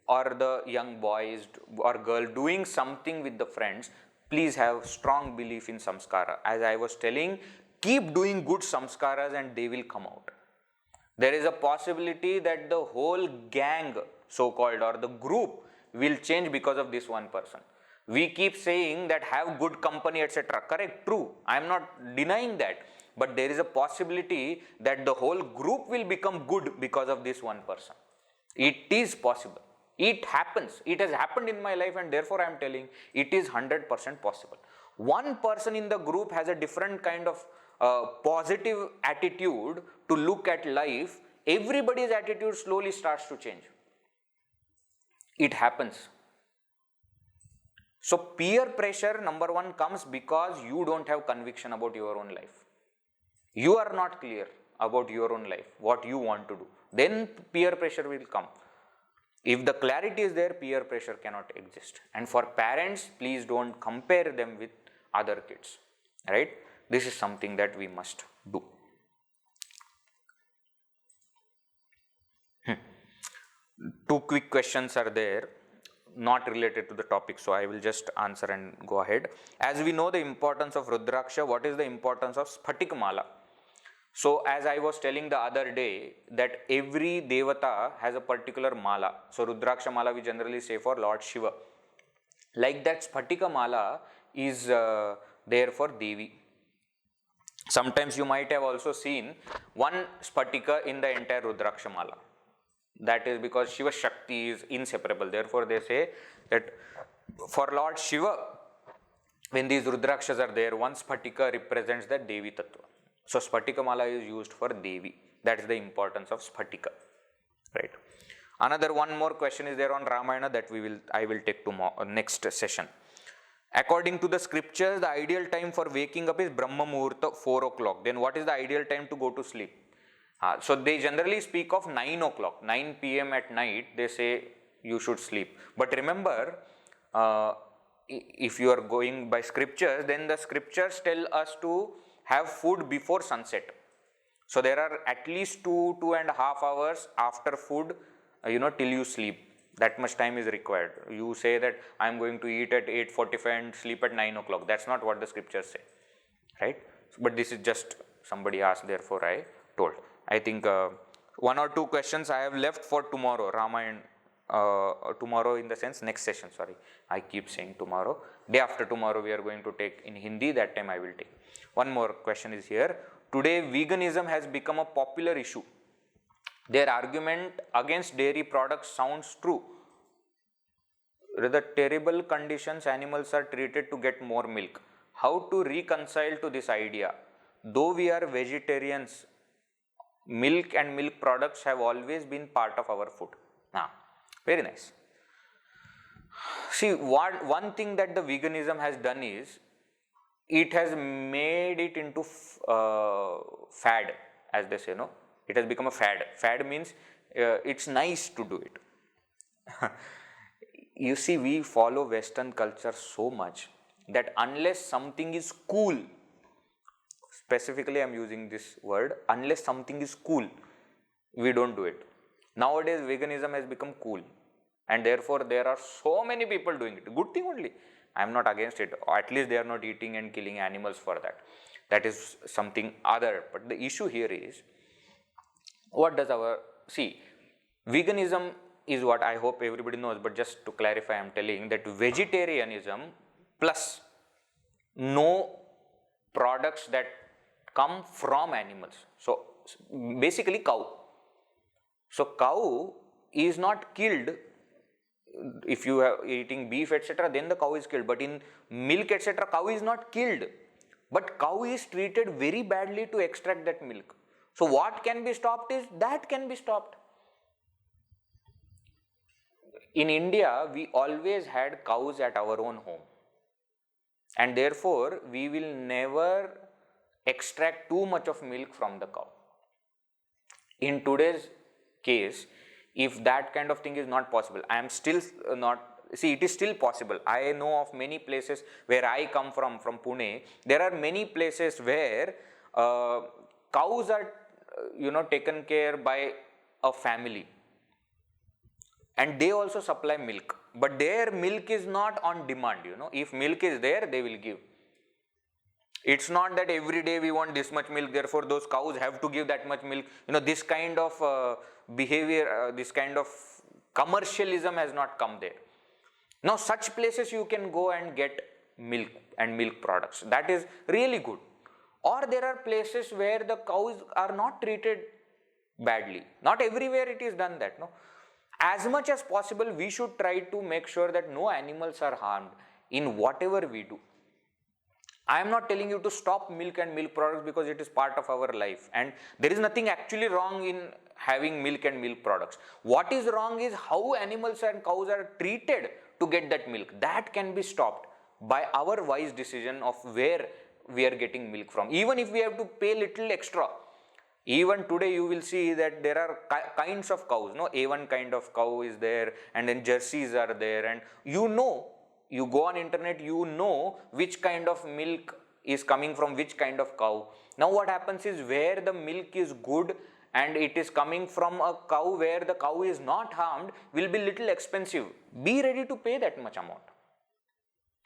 or the young boy or girl doing something with the friends, please have strong belief in samskara. As I was telling, keep doing good samskaras and they will come out. There is a possibility that the whole gang, so-called, or the group will change because of this one person. We keep saying that have good company, etc. Correct, true. I am not denying that. But there is a possibility that the whole group will become good because of this one person. It is possible. It happens. It has happened in my life and therefore I am telling it is 100% possible. One person in the group has a different kind of positive attitude to look at life. Everybody's attitude slowly starts to change. It happens. So peer pressure, number one, comes because you don't have conviction about your own life. You are not clear about your own life, what you want to do. Then peer pressure will come. If the clarity is there, peer pressure cannot exist. And for parents, please don't compare them with other kids, right? This is something that we must do. Two quick questions are there, not related to the topic, so I will just answer and go ahead. As we know the importance of Rudraksha, what is the importance of Sphatik Mala? So as I was telling the other day, that every Devata has a particular Mala. So Rudraksha Mala we generally say for Lord Shiva. Like that, Sphatika Mala is there for Devi. Sometimes you might have also seen one Sphatika in the entire Rudraksha Mala. That is because Shiva Shakti is inseparable. Therefore, they say that for Lord Shiva, when these Rudrakshas are there, one Sphatika represents the Devi Tattva. So, Sphatika Mala is used for Devi. That is the importance of Sphatika. Right. Another one more question is there on Ramayana that I will take tomorrow, next session. According to the scriptures, the ideal time for waking up is Brahma Muhurta, 4 o'clock. Then what is the ideal time to go to sleep? So they generally speak of 9 o'clock, 9 p.m. at night, they say you should sleep. But remember, if you are going by scriptures, then the scriptures tell us to have food before sunset. So there are at least 2.5 hours after food, till you sleep. That much time is required. You say that I am going to eat at 8:45 and sleep at 9 o'clock. That's not what the scriptures say, right? But this is just somebody asked, therefore I told. I think 1 or 2 questions I have left for tomorrow, Ramayana, tomorrow in the sense next session, sorry. I keep saying tomorrow. Day after tomorrow we are going to take in Hindi, that time I will take. One more question is here. Today veganism has become a popular issue. Their argument against dairy products sounds true. The terrible conditions animals are treated to get more milk. How to reconcile to this idea? Though we are vegetarians, milk and milk products have always been part of our food. Now, very nice. See, one thing that the veganism has done is, it has made it into fad, as they say, no? It has become a fad. Fad means it's nice to do it. You see, we follow Western culture so much that unless something is cool, specifically I am using this word, unless something is cool, we don't do it. Nowadays veganism has become cool, and therefore there are so many people doing it. Good thing only. I am not against it. Or at least they are not eating and killing animals for that. That is something other. But the issue here is, what does veganism is what I hope everybody knows, but just to clarify, I am telling that vegetarianism plus no products that come from animals. So basically cow. So cow is not killed. If you are eating beef, etc., then the cow is killed. But in milk, etc., cow is not killed. But cow is treated very badly to extract that milk. So what can be stopped is that can be stopped. In India, we always had cows at our own home. And therefore, we will never extract too much of milk from the cow. In today's case, if that kind of thing is not possible, I am still it is still possible. I know of many places where I come from Pune, there are many places where cows are, taken care by a family. And they also supply milk, but their milk is not on demand, If milk is there, they will give. It's not that every day we want this much milk, therefore those cows have to give that much milk. This kind of behavior, this kind of commercialism has not come there. Now such places you can go and get milk and milk products. That is really good. Or there are places where the cows are not treated badly. Not everywhere it is done that, no. As much as possible, we should try to make sure that no animals are harmed in whatever we do. I am not telling you to stop milk and milk products because it is part of our life, and there is nothing actually wrong in having milk and milk products. What is wrong is how animals and cows are treated to get that milk. That can be stopped by our wise decision of where we are getting milk from. Even if we have to pay little extra, even today you will see that there are kinds of cows, no, A1 kind of cow is there, and then jerseys are there, and you go on internet, you know which kind of milk is coming from which kind of cow. Now what happens is, where the milk is good and it is coming from a cow where the cow is not harmed, will be little expensive. Be ready to pay that much amount.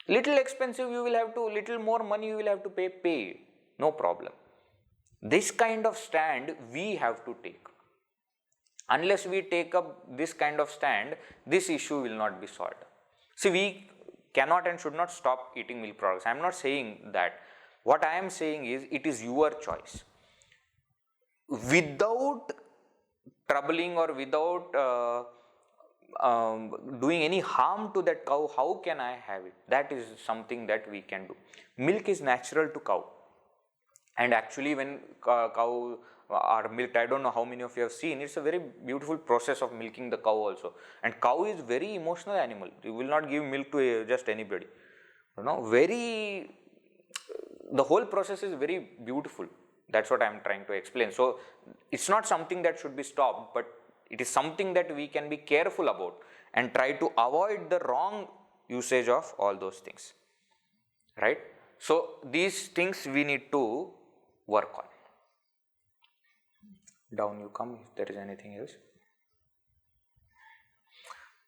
Little expensive, you will have to, little more money you will have to pay, no problem. This kind of stand we have to take. Unless we take up this kind of stand, this issue will not be solved. See, we cannot and should not stop eating milk products. I am not saying that. What I am saying is, it is your choice. Without troubling or without doing any harm to that cow, how can I have it? That is something that we can do. Milk is natural to cow. And actually, when cow are milked, I don't know how many of you have seen, it's a very beautiful process of milking the cow also. And cow is very emotional animal. You will not give milk to just anybody. The whole process is very beautiful. That's what I am trying to explain. So, it's not something that should be stopped, but it is something that we can be careful about and try to avoid the wrong usage of all those things, right? So, these things we need to work on. Down you come if there is anything else.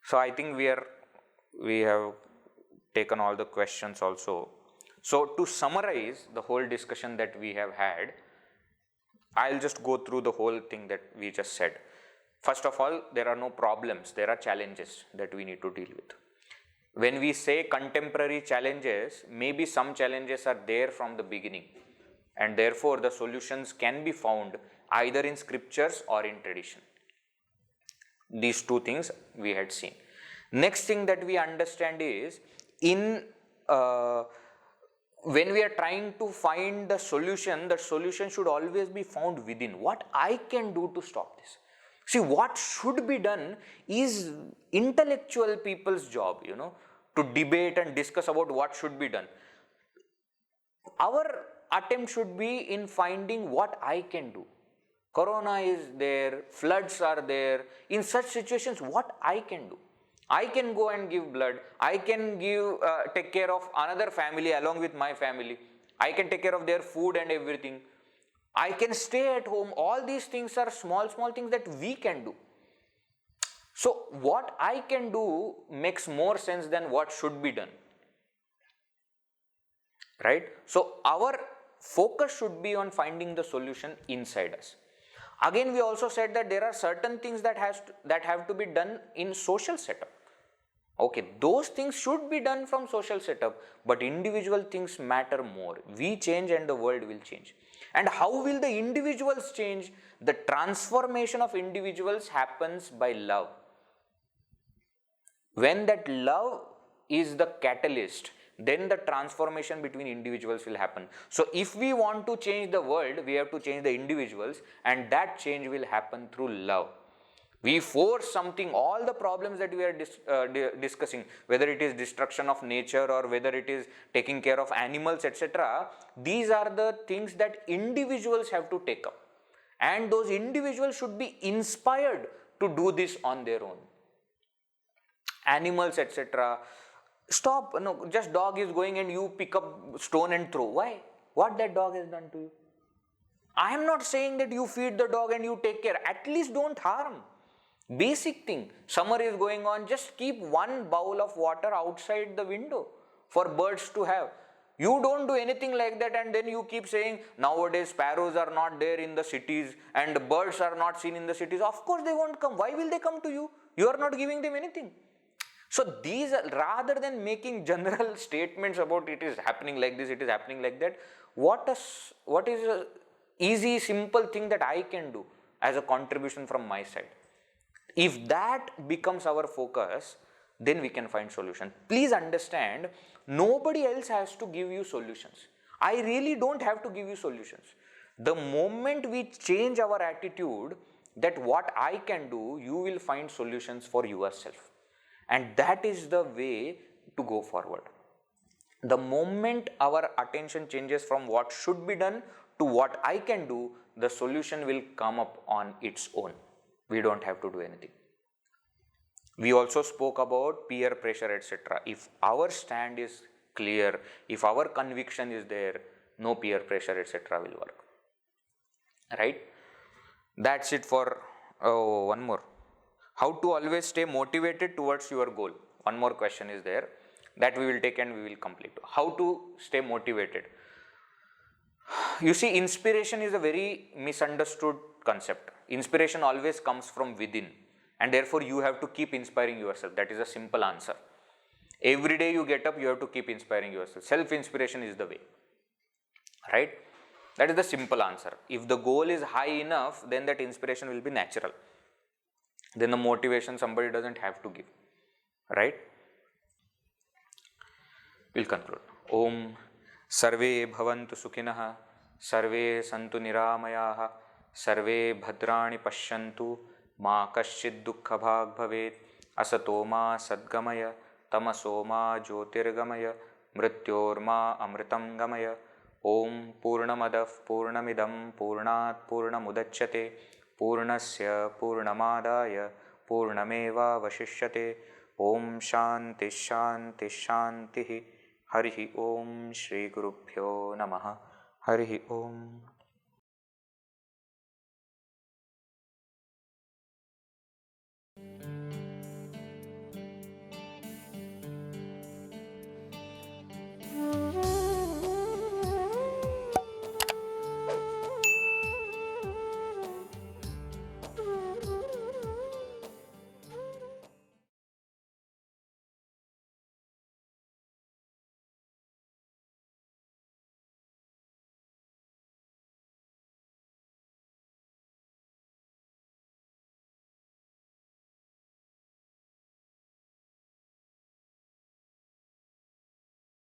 So, I think we have taken all the questions also. So, to summarize the whole discussion that we have had, I will just go through the whole thing that we just said. First of all, there are no problems, there are challenges that we need to deal with. When we say contemporary challenges, maybe some challenges are there from the beginning, and therefore the solutions can be found either in scriptures or in tradition. These two things we had seen. Next thing that we understand is, when we are trying to find the solution should always be found within. What I can do to stop this? See, what should be done is intellectual people's job, to debate and discuss about what should be done. Our attempt should be in finding what I can do. Corona is there, floods are there. In such situations, what I can do? I can go and give blood. I can take care of another family along with my family. I can take care of their food and everything. I can stay at home. All these things are small things that we can do. So, what I can do makes more sense than what should be done, right? So, our focus should be on finding the solution inside us. Again, we also said that there are certain things that have to be done in social setup. Okay, those things should be done from social setup, but individual things matter more. We change and the world will change. And how will the individuals change? The transformation of individuals happens by love. When that love is the catalyst, then the transformation between individuals will happen. So, if we want to change the world, we have to change the individuals, and that change will happen through love. We force something, all the problems that we are discussing, whether it is destruction of nature or whether it is taking care of animals, etc. These are the things that individuals have to take up, and those individuals should be inspired to do this on their own. Animals, etc. Stop, no, just dog is going and you pick up stone and throw. Why? What that dog has done to you? I am not saying that you feed the dog and you take care. At least don't harm. Basic thing. Summer is going on, just keep one bowl of water outside the window for birds to have. You don't do anything like that, and then you keep saying nowadays sparrows are not there in the cities and birds are not seen in the cities. Of course they won't come. Why will they come to you? You are not giving them anything. So these are, rather than making general statements about it is happening like this, it is happening like that, what is a easy, simple thing that I can do as a contribution from my side? If that becomes our focus, then we can find solution. Please understand, nobody else has to give you solutions. I really don't have to give you solutions. The moment we change our attitude that what I can do, you will find solutions for yourself. and that is the way to go forward. The moment our attention changes from what should be done to what I can do, the solution will come up on its own. We don't have to do anything. We also spoke about peer pressure, etc. If our stand is clear, if our conviction is there, no peer pressure, etc. will work. Right? That's it for one more. How to always stay motivated towards your goal? One more question is there that we will take and we will complete. How to stay motivated? You see, inspiration is a very misunderstood concept. Inspiration always comes from within, and therefore you have to keep inspiring yourself. That is a simple answer. Every day you get up, you have to keep inspiring yourself. Self-inspiration is the way. Right? That is the simple answer. If the goal is high enough, then that inspiration will be natural. Then the motivation somebody doesn't have to give. Right? We'll conclude. Om Sarve Bhavantu Sukhinah, Sarve Santu Niramayaha, Sarve Bhadrani Pashyantu, Ma Kaschid Dukkha Bhag Bhavet, Asato Ma Sadgamaya, Tamaso Ma Jyotirgamaya, Mrityor Ma Amritam Gamaya. Om Purnamadav Purnamidam Purnat Purnamudachyate, Purnasya Purnamadaya Purnameva Vashishyate. Om Shanti Shanti Shanti. Harihi Om Shri Gurubhyo Namaha. Harihi Om.